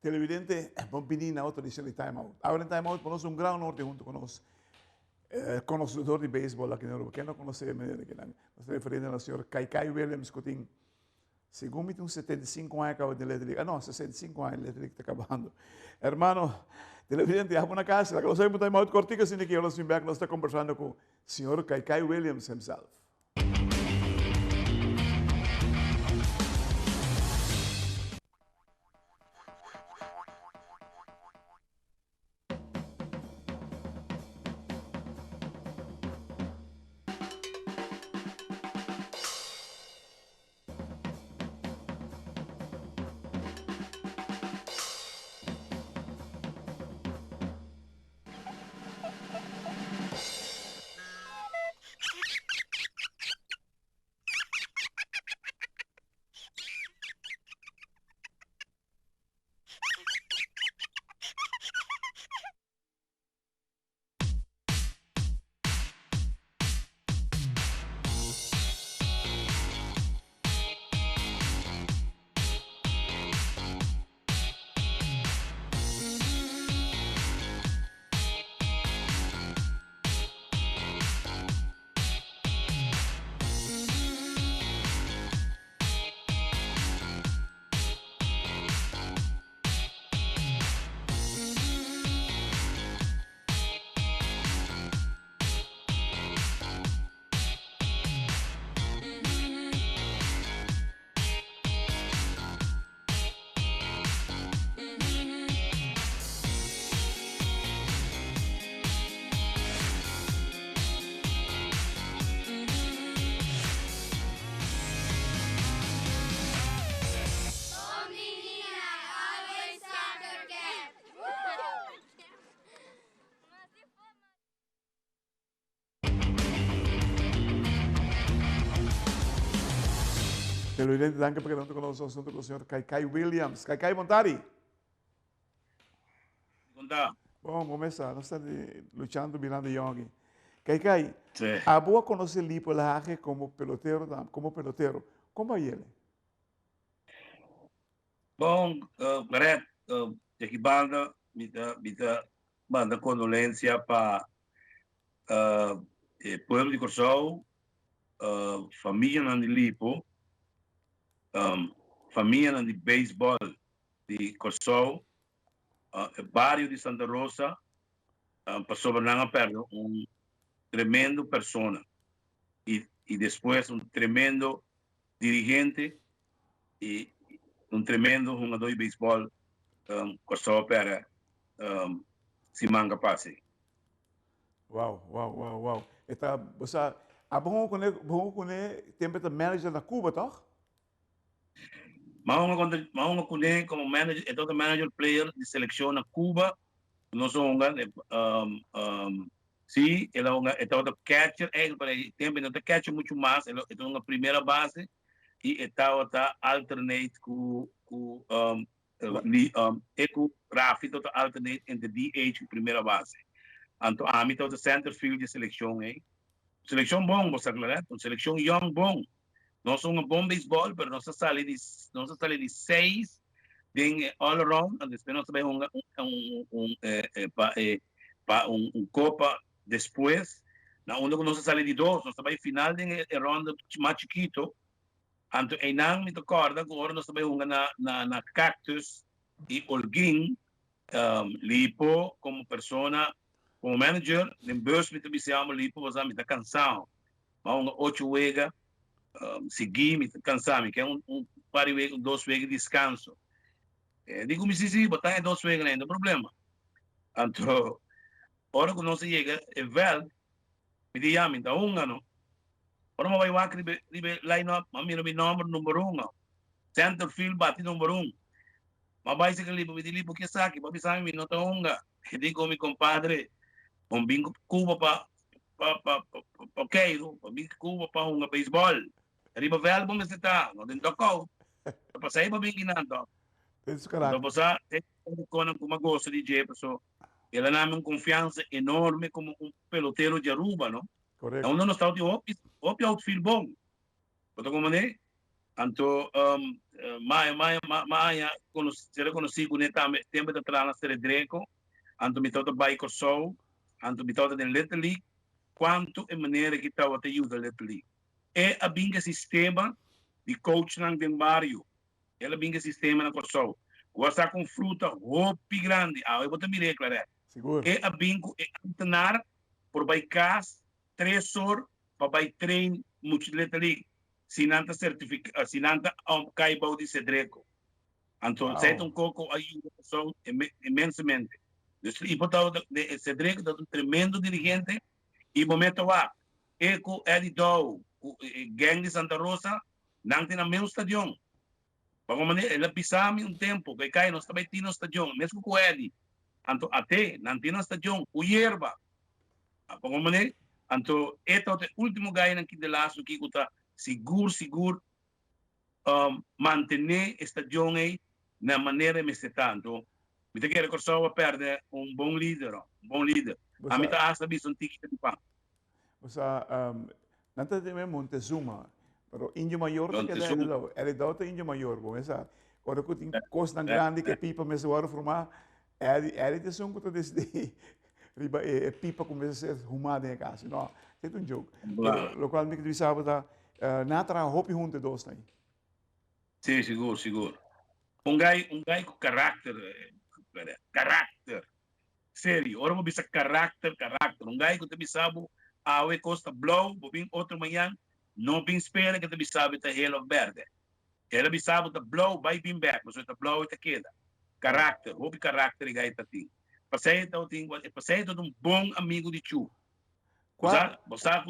televidente, Bombinina, outro dice di time out. Ahora en time out, ponemos un gran norte junto con los conocedor de béisbol aqui na Europa. Quem não conhece, nós referimos ao senhor Kaikai Williams, que tem, segundo me, 75 anos acaba de elétrica. Ah, não, 65 anos elétrica está acabando. Hermano, televidente, há uma casa, que nós vamos time out cortica, assim que nós estamos conversando com o senhor Kaikai Williams himself. Televidente, danke por quedando con nosotros junto con el señor Kaikai Williams. Kaikai Montari. Conta. Bom, começar. Nós estamos lutando, mirando yogi. Kaikai, Sí. a boa conhecer Lipo Laje como pelotero, como é ele? Bom, Brett, aqui banda, mita banda condolência para Pueblo de Corsol, família na de Lipo, família na de beisebol de Corsol, barrio de Santa Rosa, passou Bernanga Perdo, tremendo persona y después un tremendo dirigente y un tremendo jugador de béisbol Corsol para Simanga Pase. Uau. Está, você, a bom com ele, tem para manager na Cuba, toch? Mahonga Kune como manager, todo manager player de selección a Cuba, no son sí, ele é o catcher, tem não catcher muito mais, ele é uma primeira base e está alternate com Rafi está alternate entre DH e primeira base. Então a mim está center field de seleção, seleção bom, você aclarar, seleção young bom. Nós somos um bom beisebol, mas nós saímos de 6 de all around, e depois nós tivemos Copa depois, na onde nós saímos de 2, nós tivemos final de ronda mais chiquito, então aí não me recordo, agora nós tivemos na Cactus e Holguín, Lipo como persona, como manager, em bus me tivemos Lipo, mas me está cansado, mas 8 vegas, seguir, me cansar, que é par de vezes, 2 vezes de descanso. Digo-me, sim, botar em 2 vezes ainda, problema. Então, ora que não se chega, é velho, me diz, então, ano. Ora, vai lá, line-up, a mim, número 1. Center field, bate número 1. Mas vai ser que me diz, porque sabe, papi sabe, não está unga. E digo, meu compadre, bingo Cuba para Queiro, Cuba para um beisebol. Arriba velho, bom você tá, não tem tocou. Para sair para bem guinando. Então você tem como gosta de Jefferson. Ele dá confiança enorme como pelotero de Aruba, não? Correto. Então não está de outfield bom. Então como é? Então Maia, se conhecido né também tempo de trás ser Greco, anto me todo vai Kosovo, anto me todo den Little League, quanto é maneira que estava te ajuda Little League. É a binga sistema de coach nang den barrio. Ela binga sistema na Kosovo. Gosta com fruta, roupa grande. Ah, eu vou te me declarar. Seguro. É a bingo é entrenar por vai cas, 3 horas, para vai trein muito Little League. Sinanta certifica, sinanta caiba de Cedreco. Então, se um pouco ajuda a pessoa imensamente. Então, e portanto, Cedreco é um tremendo dirigente e momento lá, Eco Edidou, gang de Santa Rosa, não tem o mesmo estadião. Para maneira, ele pisava um tempo, que cai, nós também tínhamos estadião, mesmo com o Edi. Então, até, não tínhamos estadião, o Yerba. Para maneira, então, este é o último ganho aqui de laço que está seguro, manter estadião aí na maneira que está. Então, me tem que recordar perder um bom líder. A mim está a saber se um ticket de pão. Não tem Montezuma, pero Indio Maior que é da Indio Maior, bom, essa. Ora que tem costa grande que pipa me suar formar, é de som que tu decidi, riba pipa começa a ser rumada em casa, não, é um jogo. Lo qual me que sabe da natra hopi junto dos aí. Sim, seguro. Um gai com caráter, sério. Ora vou bisa caráter. Um gai que te sabe a o costa blow, vou vir outro manhã, não vim espera que te sabe tá hello verde. Ela sabe tá blow, vai vir back, mas tá blow tá queda. Caráter, hopi caráter e gai tá ting. Passei tá um bom amigo de Chu. Você tá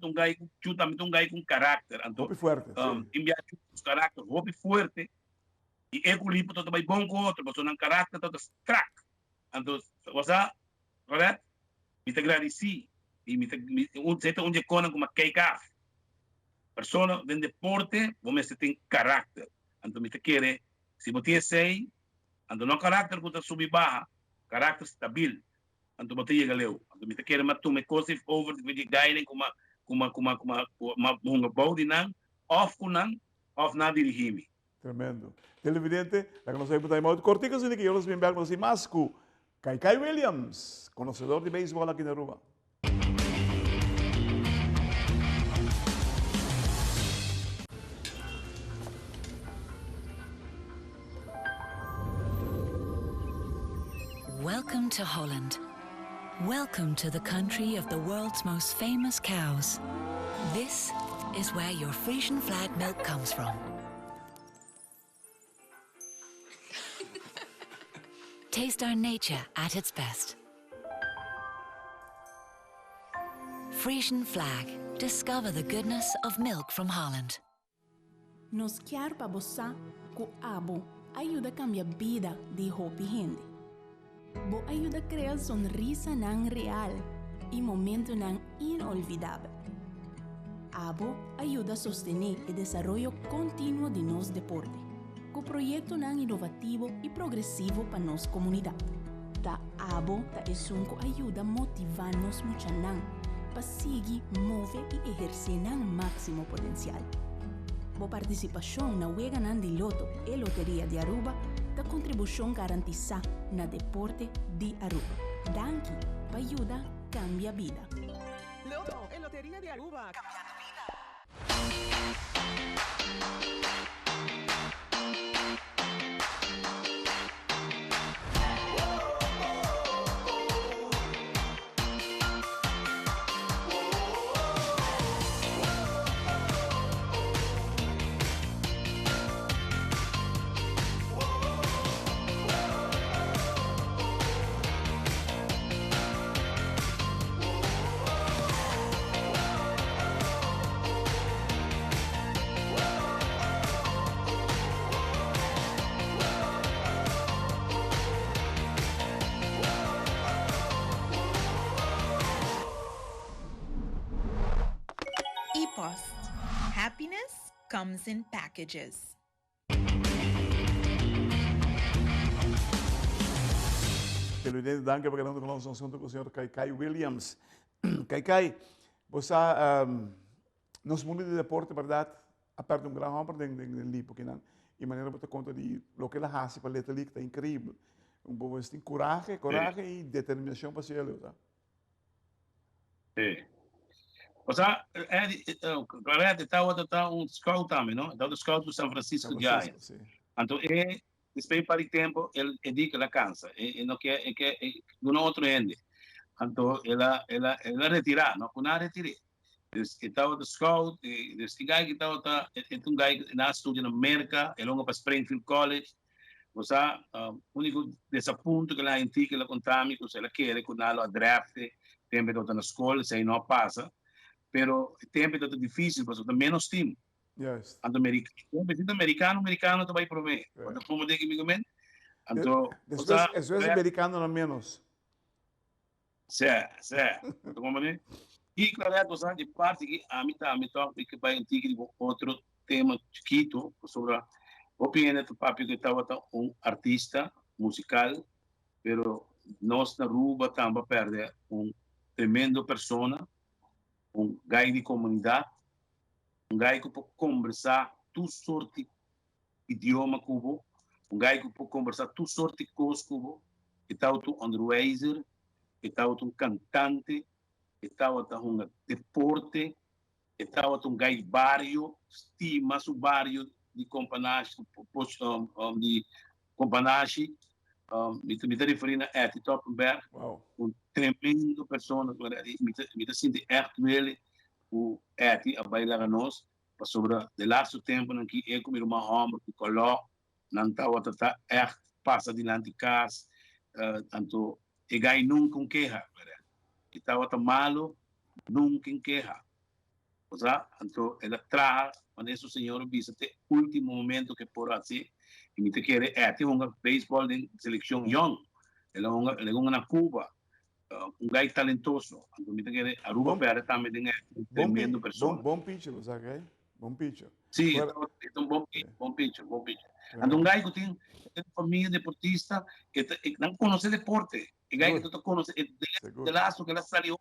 um gai com caráter, então. Hopi forte. Enviar caráter, hopi forte. E equilíbrio todo bem bom com outro, mas não caráter todo crack. Então, você, correto? Me te agradeci e onde cona como cake off. Persona de deporte, você tem caráter. Então, me te quer, se você sei, então não caráter que subir barra, caráter estabil. Então, você chega leu. Então, me te quer, mas tu me coisa over de guide como uma body não, off na dirigir. Tremendo. Televidente, la que nos ha imputado Maud Corticos y que yo los bienvenido a Mascu, Kaikai Williams, conocedor de béisbol aquí en Aruba. Welcome to Holland. Welcome to the country of the world's most famous cows. This is where your Frisian flag milk comes from. Taste our nature at its best. Frisian Flag. Discover the goodness of milk from Holland. Nos quer para bossa com abo ajuda a cambiar a vida de hopi gente. Bo ajuda a criar sonrisa nan real e momento nan inolvidável. Abo ajuda a sostener o desenvolvimento contínuo de nos deporte. Com projeto nan inovativo e progressivo para nossa comunidade. Da Abo da Esunco ajuda a motivar-nos muito para seguir, mover e exercer nan máximo potencial. Boa participação na Wega nan de Loto e Loteria de Aruba da contribuição garantizada na deporte de Aruba. Danke para ajudar cambia vida. Loto e Loteria de Aruba. Cambiando vida. EPOST. Happiness comes in packages. Televidente, danke para ganando conosco assunto com o senhor Kaikai Williams. Kaikai, você nos mundo de deporte, verdade, aperta grande homem de lipo que não. e maneira para conta de lo que ela hace para letra ali que está incrível. Povo tem coragem e determinação para ser ele, tá? Sim. O sea, claro, está un scout também, não? Está o scout do San Francisco Giants. Sim. Então, depois para o tempo, ele diz que cansa. E não quer que um outro ende. Então, ela retirar, não? Quando ela retirou. Estava o scout, este guy que estava, um guy que estuda na América, ele vai para Springfield College. O sea, único desapunto que ela indica que ela contami, que ela quer que ela draft, tempo que está na escola, se não passa. Pero o tempo é difícil, porque tem menos time. Yes. Anto americano também promete. Quando como de que me comenta, anto Eso es americano no menos. Sim. Anto como né? E claro, você de parte que a mim toca que vai antigo outro tema chiquito sobre opinião do papi que estava artista musical, pero nós na Aruba também perde tremendo persona. Gai de comunidade, gai que pode conversar tu sorte idioma cubo, gai que pode conversar tu sorte coisa cubo, que tal tu underwazer, que tal tu cantante, que tal tu deporte, que tal tu gai barrio, estima su barrio de companhia, de companhia, me está referindo a Eti Toppenberg, tremendo persona, me sinto ele, o Eti, a bailar a nós, sobre o laatste tempo, que eu com meu irmão, que coloca, não está passa adiante casa, então, e gai nunca queja, que estava malo, nunca queja. Então, ela traz, quando esse senhor visa até o último momento que por assim, e me quer tem beisebol de seleção young, ela é na Cuba, guy talentoso, então me quer Aruba perde também tem tremendo pessoa. Bom pitcher, sabe? Bom pitcher. Sim, é bom pitcher. Então guy que tem família deportista que não conhece deporte, e guy que tu conhece de laço que ela saiu,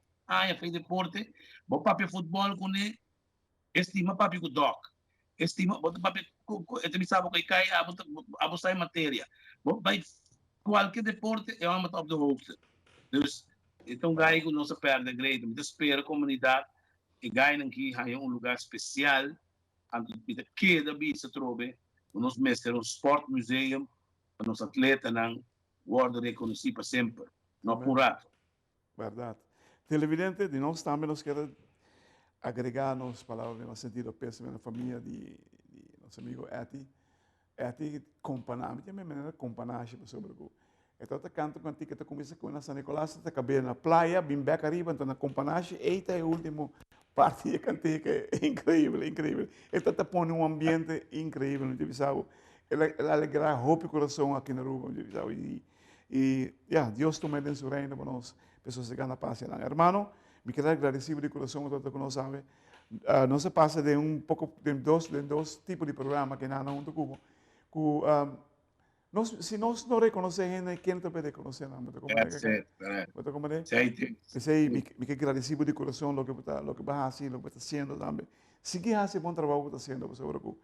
fez deporte, bom papi futebol com ele, estima papi com doc. Estima, bota papi, me sabe que cai a buscar matéria. Vai qualquer deporte é uma top do hoogte. Dus, então gai que não se perde great, me espera a comunidade e gai aqui há lugar especial, onde cada vez se trove, nós mestres sport museum, nos atletas não guarda reconhecido para sempre, não por rato. Verdade. Televidente, de nós também nós queremos agregar nos palavras no sentido penso na família de nosso amigo Eti companhia, de minha maneira companhia sobre o então tá canto quando que tu começa com São Nicolás tá cabendo na praia bem back arriba então na companhia eita é o último parte de cantar que é incrível então tá põe um ambiente incrível não te sabe ela alegra o coração aqui na rua e Deus toma em seu reino para nós pessoas que ganham paz lá hermano me quero agradecido de coração todo que nós sabe não se passa de pouco de dois tipos de programa que nada junto com se nós não reconhecemos quem também reconhece não como é sei me quero agradecido de coração lo que vai fazer lo que está fazendo também seguir esse bom trabalho que está fazendo sobre o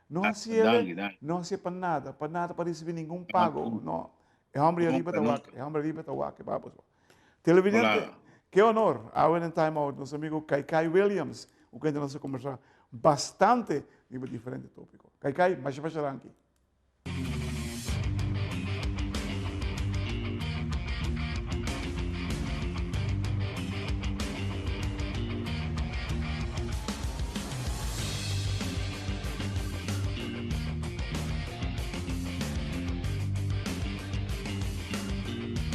não hacía para nada para receber nenhum pago não é homem arriba da WAC vamos televidente que honor, ahora en Time Out, nuestro amigo Kaikai Williams, o que nos conversar bastante sobre diferentes tópicos. Kaikai, mais para